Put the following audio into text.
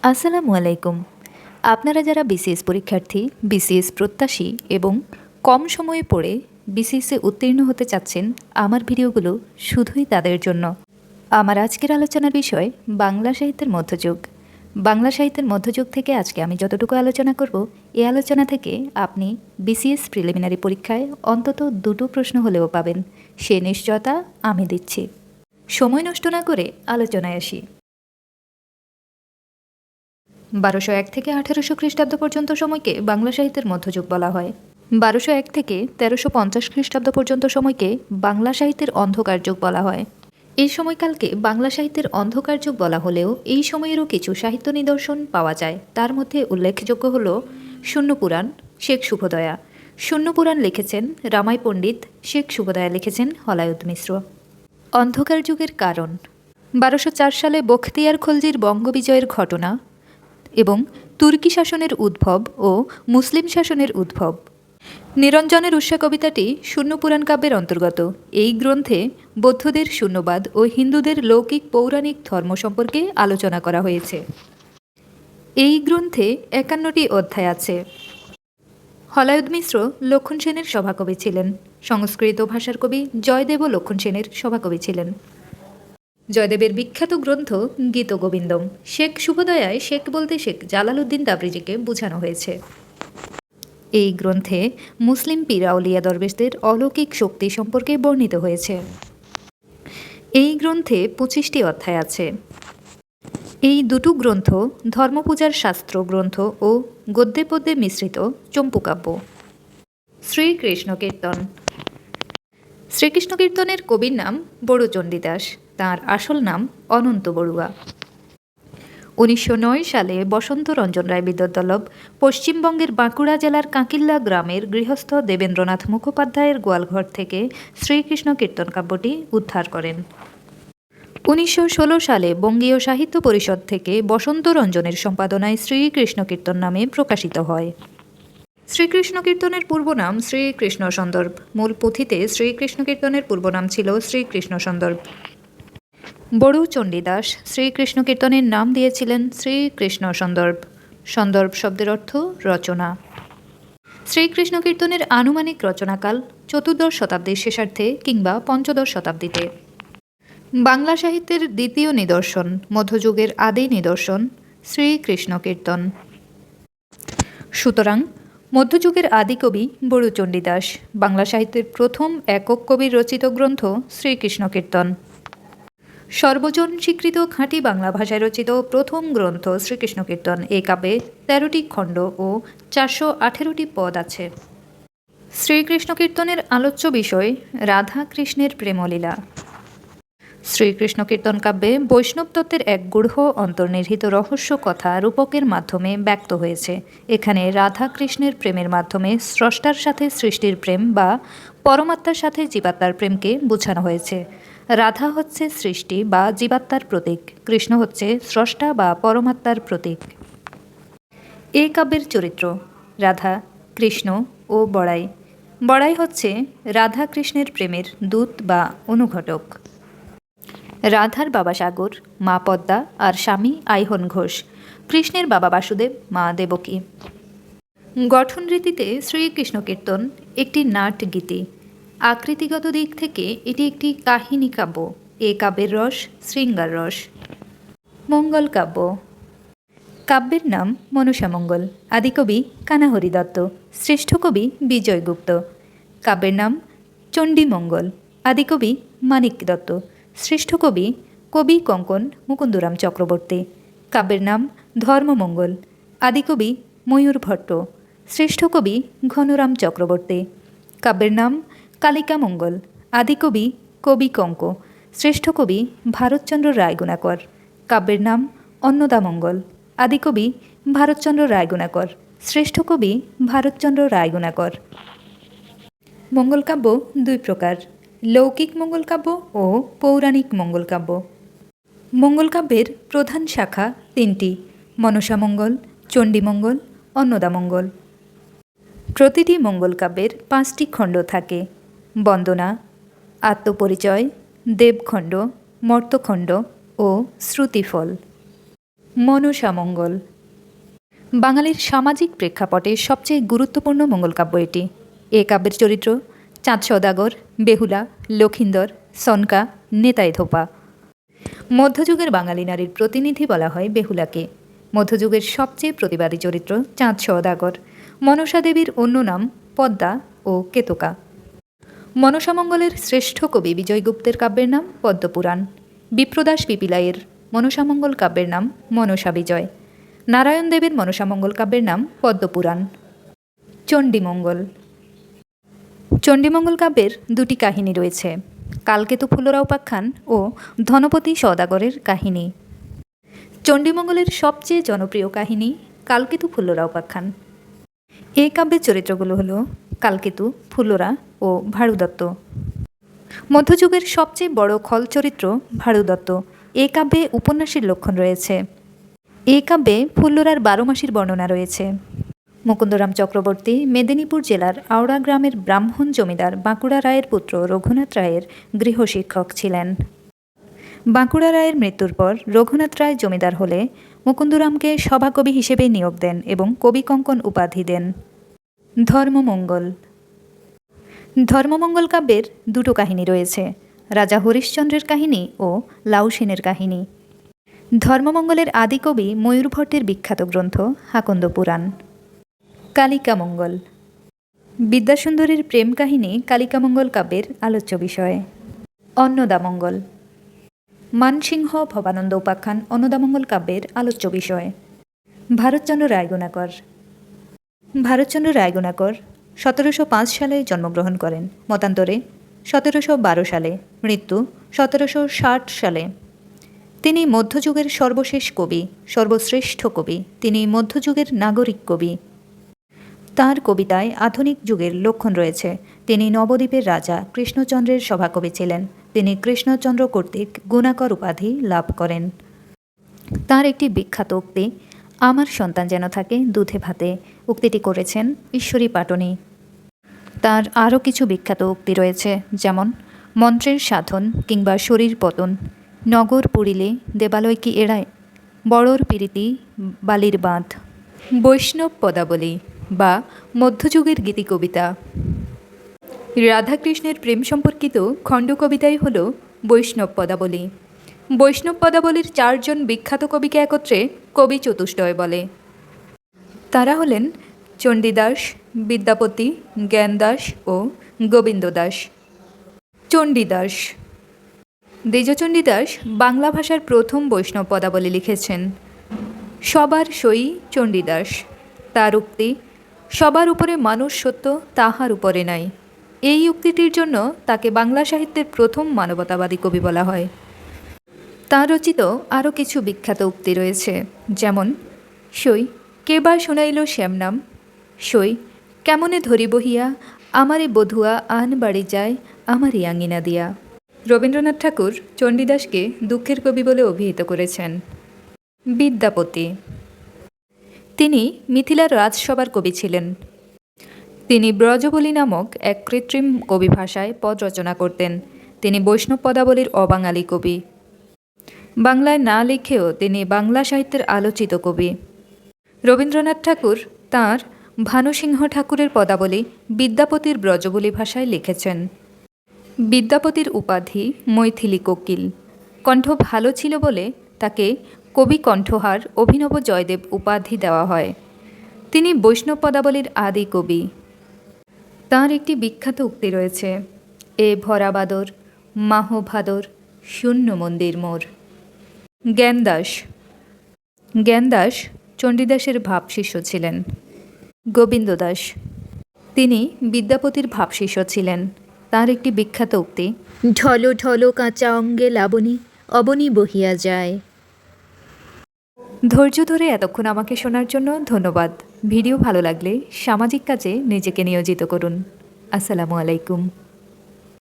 আসসালামু আলাইকুম। আপনারা যারা বিসিএস পরীক্ষার্থী, বিসিএস প্রত্যাশী এবং কম সময়ে পড়ে বিসিএসে উত্তীর্ণ হতে চাচ্ছেন, আমার ভিডিওগুলো শুধুই তাদের জন্য। আমার আজকের আলোচনার বিষয় বাংলা সাহিত্যের মধ্যযুগ। বাংলা সাহিত্যের মধ্যযুগ থেকে আজকে আমি যতটুকু আলোচনা করব, এই আলোচনা থেকে আপনি বিসিএস প্রিলিমিনারি পরীক্ষায় অন্তত দুটো প্রশ্ন হলেও পাবেন, সে নিশ্চয়তা আমি দিচ্ছি। সময় নষ্ট না করে আলোচনায় আসি। 1201 থেকে 1800 খ্রিস্টাব্দ পর্যন্ত সময়কে বাংলা সাহিত্যের মধ্যযুগ বলা হয়। 1201 থেকে 1350 খ্রিস্টাব্দ পর্যন্ত সময়কে বাংলা সাহিত্যের অন্ধকার যুগ বলা হয়। এই সময়কালকে বাংলা সাহিত্যের অন্ধকার যুগ বলা হলেও এই সময়েরও কিছু সাহিত্য নিদর্শন পাওয়া যায়। তার মধ্যে উল্লেখযোগ্য হল শূন্যপুরাণ, শেখ শুভদয়া। শূন্যপুরাণ লিখেছেন রামাই পণ্ডিত, শেখ শুভদয়া লিখেছেন হলায়ুদ মিশ্র। অন্ধকার যুগের কারণ: 1204 সালে বখতিয়ার খলজির বঙ্গবিজয়ের ঘটনা এবং তুর্কি শাসনের উদ্ভব ও মুসলিম শাসনের উদ্ভব। নিরঞ্জনের উৎসা কবিতাটি শূন্যপুরাণ কাব্যের অন্তর্গত। এই গ্রন্থে বৌদ্ধদের শূন্যবাদ ও হিন্দুদের লৌকিক পৌরাণিক ধর্ম সম্পর্কে আলোচনা করা হয়েছে। এই গ্রন্থে 51টি অধ্যায় আছে। হলায়ুদ মিশ্র লক্ষণ সেনের সভাকবি ছিলেন। সংস্কৃত ভাষার কবি জয়দেবও লক্ষণ সেনের সভাকবি ছিলেন। জয়দেবের বিখ্যাত গ্রন্থ গীতগোবিন্দম। শেখ শুভদয়ায় শেখ বলতে শেখ জালালউদ্দিন তাবরিজিকে বোঝানো হয়েছে। এই গ্রন্থে মুসলিম পীর আউলিয়া দরবেশদের অলৌকিক শক্তি সম্পর্কে বর্ণিত হয়েছে। এই গ্রন্থে 25টি অধ্যায় আছে। এই দুটো গ্রন্থ ধর্মপূজার শাস্ত্র গ্রন্থ ও গদ্যে পদ্যে মিশ্রিত চম্পুকাব্য। শ্রীকৃষ্ণ কীর্তন। শ্রীকৃষ্ণ কীর্তনের কবির নাম বড়ু চণ্ডীদাস, তাঁর আসল নাম অনন্ত বড়ুয়া। 1909 সালে বসন্ত রঞ্জন রায় বিদ্যোৎবল্লভ পশ্চিমবঙ্গের বাঁকুড়া জেলার কাঁকিল্লা গ্রামের গৃহস্থ দেবেন্দ্রনাথ মুখোপাধ্যায়ের গোয়ালঘর থেকে শ্রীকৃষ্ণ কীর্তন কাব্যটি উদ্ধার করেন। 1916 সালে বঙ্গীয় সাহিত্য পরিষদ থেকে বসন্ত রঞ্জনের সম্পাদনায় শ্রীকৃষ্ণ কীর্তন নামে প্রকাশিত হয়। শ্রীকৃষ্ণ কীর্তনের পূর্ব নাম শ্রীকৃষ্ণ সন্দর্ভ। মূল পুঁথিতে শ্রীকৃষ্ণ কীর্তনের পূর্ব নাম ছিল শ্রীকৃষ্ণ সন্দর্ভ। বড়ু চণ্ডীদাস শ্রীকৃষ্ণ কীর্তনের নাম দিয়েছিলেন শ্রীকৃষ্ণ সন্দর্ভ। সন্দর্ভ শব্দের অর্থ রচনা। শ্রীকৃষ্ণ কীর্তনের আনুমানিক রচনাকাল 14 শতাব্দীর শেষার্ধে কিংবা 15 শতাব্দীতে। বাংলা সাহিত্যের দ্বিতীয় নিদর্শন, মধ্যযুগের আদি নিদর্শন শ্রীকৃষ্ণ কীর্তন। সুতরাং মধ্যযুগের আদি কবি বড়ু চণ্ডীদাস। বাংলা সাহিত্যের প্রথম একক কবির রচিত গ্রন্থ শ্রীকৃষ্ণ কীর্তন। সর্বজন স্বীকৃত খাঁটি বাংলা ভাষায় রচিত প্রথম গ্রন্থ শ্রীকৃষ্ণ কীর্তন। এই কাব্যে 13টি খণ্ড ও 418টি পদ আছে। শ্রীকৃষ্ণ কীর্তনের আলোচ্য বিষয় রাধা কৃষ্ণের প্রেমলীলা। শ্রীকৃষ্ণ কীর্তন কাব্যে বৈষ্ণব তত্ত্বের এক গূঢ় অন্তর্নিহিত রহস্য কথা রূপকের মাধ্যমে ব্যক্ত হয়েছে। এখানে রাধা কৃষ্ণের প্রেমের মাধ্যমে স্রষ্টার সাথে সৃষ্টির প্রেম বা পরমাত্মার সাথে জীবাত্মার প্রেমকে বোঝানো হয়েছে। রাধা হচ্ছে সৃষ্টি বা জীবাত্মার প্রতীক, কৃষ্ণ হচ্ছে স্রষ্টা বা পরমাত্মার প্রতীক। এই কাব্যের চরিত্র রাধা, কৃষ্ণ ও বড়াই। বড়াই হচ্ছে রাধা কৃষ্ণের প্রেমের দূত বা অনুঘটক। রাধার বাবা সাগর, মা পদ্মা আর স্বামী আইহন ঘোষ। কৃষ্ণের বাবা বাসুদেব, মা দেবকী। গঠন রীতিতে শ্রীকৃষ্ণ কীর্তন একটি নাট গীতি। আকৃতিগত দিক থেকে এটি একটি কাহিনী কাব্য। এ কাব্যের রস শৃঙ্গার রস। মঙ্গল কাব্য। কাব্যের নাম মনসামঙ্গল। আদিকবি কানাহরি দত্ত, শ্রেষ্ঠ কবি বিজয় গুপ্ত। কাব্যের নাম চণ্ডীমঙ্গল। আদিকবি মানিক দত্ত, শ্রেষ্ঠ কবি কবি কঙ্কন মুকুন্দরাম চক্রবর্তী। কাব্যের নাম ধর্মমঙ্গল। আদিকবি ময়ূর ভট্ট, শ্রেষ্ঠ কবি ঘনরাম চক্রবর্তী। কাব্যের নাম কালিকা মঙ্গল। আদিকবি কবি কঙ্ক, শ্রেষ্ঠ কবি ভারতচন্দ্র রায়গুণাকর। কাব্যের নাম অন্নদামঙ্গল। আদিকবি ভারতচন্দ্র রায়গুণাকর, শ্রেষ্ঠ কবি ভারতচন্দ্র রায়গুণাকর। মঙ্গলকাব্য দুই প্রকার, লৌকিক মঙ্গলকাব্য ও পৌরাণিক মঙ্গলকাব্য। মঙ্গলকাব্যের প্রধান শাখা তিনটি: মনসামঙ্গল, চণ্ডীমঙ্গল, অন্নদামঙ্গল। প্রতিটি মঙ্গলকাব্যের 5টি খণ্ড থাকে: বন্দনা, আত্মপরিচয়, দেবখণ্ড, মর্তখণ্ড ও শ্রুতিফল। মনসা মঙ্গল বাঙালির সামাজিক প্রেক্ষাপটে সবচেয়ে গুরুত্বপূর্ণ মঙ্গল কাব্য এটি। এ কাব্যের চরিত্র চাঁদ সওদাগর, বেহুলা, লক্ষিন্দর, সনকা, নেতাই ধোপা। মধ্যযুগের বাঙালি নারীর প্রতিনিধি বলা হয় বেহুলাকে। মধ্যযুগের সবচেয়ে প্রতিবাদী চরিত্র চাঁদ সওদাগর। মনসা দেবীর অন্য নাম পদ্মা ও কেতকা। মনসামঙ্গলের শ্রেষ্ঠ কবি বিজয়গুপ্তের কাব্যের নাম পদ্মপুরাণ। বিপ্রদাস পিপিলাইয়ের মনসামঙ্গল কাব্যের নাম মনসা বিজয়। নারায়ণ দেবের মনসামঙ্গল কাব্যের নাম পদ্মপুরাণ। চণ্ডীমঙ্গল চণ্ডীমঙ্গল কাব্যের দুটি কাহিনী রয়েছে, কালকেতু ফুল্লরা উপাখ্যান ও ধনপতি সওদাগরের কাহিনী। চণ্ডীমঙ্গলের সবচেয়ে জনপ্রিয় কাহিনী কালকেতু ফুল্লরা উপাখ্যান। এই কাব্যের চরিত্রগুলো হলো কালকেতু, ফুল্লরা ও ভাড়ুদত্ত। মধ্যযুগের সবচেয়ে বড় খল চরিত্র ভাড়ুদত্ত। এ কাব্যে উপন্যাসের লক্ষণ রয়েছে। এই কাব্যে ফুল্লরার 12 মাসির বর্ণনা রয়েছে। মুকুন্দরাম চক্রবর্তী মেদিনীপুর জেলার আওড়া গ্রামের ব্রাহ্মণ জমিদার বাঁকুড়া রায়ের পুত্র রঘুনাথ রায়ের গৃহশিক্ষক ছিলেন। বাঁকুড়া রায়ের মৃত্যুর পর রঘুনাথ রায় জমিদার হলে মুকুন্দরামকে সভাকবি হিসেবে নিয়োগ দেন এবং কবি কঙ্কন উপাধি দেন। ধর্মমঙ্গল ধর্মমঙ্গল কাব্যের দুটো কাহিনী রয়েছে, রাজা হরিশ্চন্দ্রের কাহিনী ও লাউ সেনের কাহিনী। ধর্মমঙ্গলের আদিকবি ময়ূর ভট্টের বিখ্যাত গ্রন্থ হাকন্দ পুরাণ। কালিকামঙ্গল বিদ্যাসুন্দরীর প্রেম কাহিনী কালিকামঙ্গল কাব্যের আলোচ্য বিষয়। অন্নদামঙ্গল মানসিংহ ভবানন্দ উপাখ্যান অন্নদামঙ্গল কাব্যের আলোচ্য বিষয়। ভারতচন্দ্র রায়গুণাকর ভারতচন্দ্র রায়গুণাকর 1705 সালে জন্মগ্রহণ করেন, মতান্তরে 1712 সালে, মৃত্যু 1760 সালে। তিনি মধ্যযুগের সর্বশেষ কবি, সর্বশ্রেষ্ঠ কবি। তিনি মধ্যযুগের নাগরিক কবি। তাঁর কবিতায় আধুনিক যুগের লক্ষণ রয়েছে। তিনি নবদ্বীপের রাজা কৃষ্ণচন্দ্রের সভাকবি ছিলেন। তিনি কৃষ্ণচন্দ্র কর্তৃক গুণাকর উপাধি লাভ করেন। তাঁর একটি বিখ্যাত উক্তি আমার সন্তান যেন থাকে দুধে ভাতে, উক্তিটি করেছেন ঈশ্বরী পাটনি। তার আরও কিছু বিখ্যাত উক্তি রয়েছে, যেমন মন্ত্রের সাধন কিংবা শরীর পতন, নগর পুরিলে দেবালয় কি এড়ায়, বড়র পিরিতি বালির বাঁধ। বৈষ্ণব পদাবলী বা মধ্যযুগের গীতিকবিতা। রাধাকৃষ্ণের প্রেম সম্পর্কিত খণ্ডকবিতাই হল বৈষ্ণব পদাবলী। বৈষ্ণব পদাবলীর 4 জন বিখ্যাত কবিকে একত্রে কবি চতুষ্টয় বলে। তারা হলেন চণ্ডীদাস, বিদ্যাপতি, জ্ঞানদাস ও গোবিন্দ দাস। চণ্ডীদাস দ্বিজচণ্ডীদাস বাংলা ভাষার প্রথম বৈষ্ণব পদাবলী লিখেছেন। সবার সই চণ্ডীদাস। তার উক্তি সবার উপরে মানুষ সত্য, তাহার উপরে নাই। এই উক্তিটির জন্য তাকে বাংলা সাহিত্যের প্রথম মানবতাবাদী কবি বলা হয়। তাঁর রচিত আরও কিছু বিখ্যাত উক্তি রয়েছে, যেমন সই কে বা শুনাইল শ্যামনাম, সই কেমনে ধরি বহিয়া আমারে বধুয়া আন বাড়ি যায় আমারই আঙিনা দিয়া। রবীন্দ্রনাথ ঠাকুর চণ্ডীদাসকে দুঃখের কবি বলে অভিহিত করেছেন। বিদ্যাপতি তিনি মিথিলার রাজসভার কবি ছিলেন। তিনি ব্রজবলী নামক এক কৃত্রিম কবি ভাষায় পদ রচনা করতেন। তিনি বৈষ্ণব পদাবলীর অবাঙালি কবি। বাংলায় না লিখেও তিনি বাংলা সাহিত্যের আলোচিত কবি। রবীন্দ্রনাথ ঠাকুর তাঁর ভানুসিংহ ঠাকুরের পদাবলী বিদ্যাপতির ব্রজবলী ভাষায় লিখেছেন। বিদ্যাপতির উপাধি মৈথিলী কোকিল। কণ্ঠ ভালো ছিল বলে তাকে কবি কণ্ঠহার অভিনব জয়দেব উপাধি দেওয়া হয়। তিনি বৈষ্ণব পদাবলীর আদি কবি। তাঁর একটি বিখ্যাত উক্তি রয়েছে, এ ভরা বাদর মাহ ভাদর শূন্য মন্দির মোর। জ্ঞানদাস জ্ঞানদাস চণ্ডীদাসের ভাবশিষ্য ছিলেন। গোবিন্দ দাস তিনি বিদ্যাপতির ভাবশিষ্য ছিলেন। তাঁর একটি বিখ্যাত উক্তি ঢলো ঢলো কাঁচা অঙ্গে লাবণী অবনী বহিয়া যায়। ধৈর্য ধরে এতক্ষণ আমাকে শোনার জন্য ধন্যবাদ। ভিডিও ভালো লাগলে সামাজিক কাজে নিজেকে নিয়োজিত করুন। আসসালামু আলাইকুম।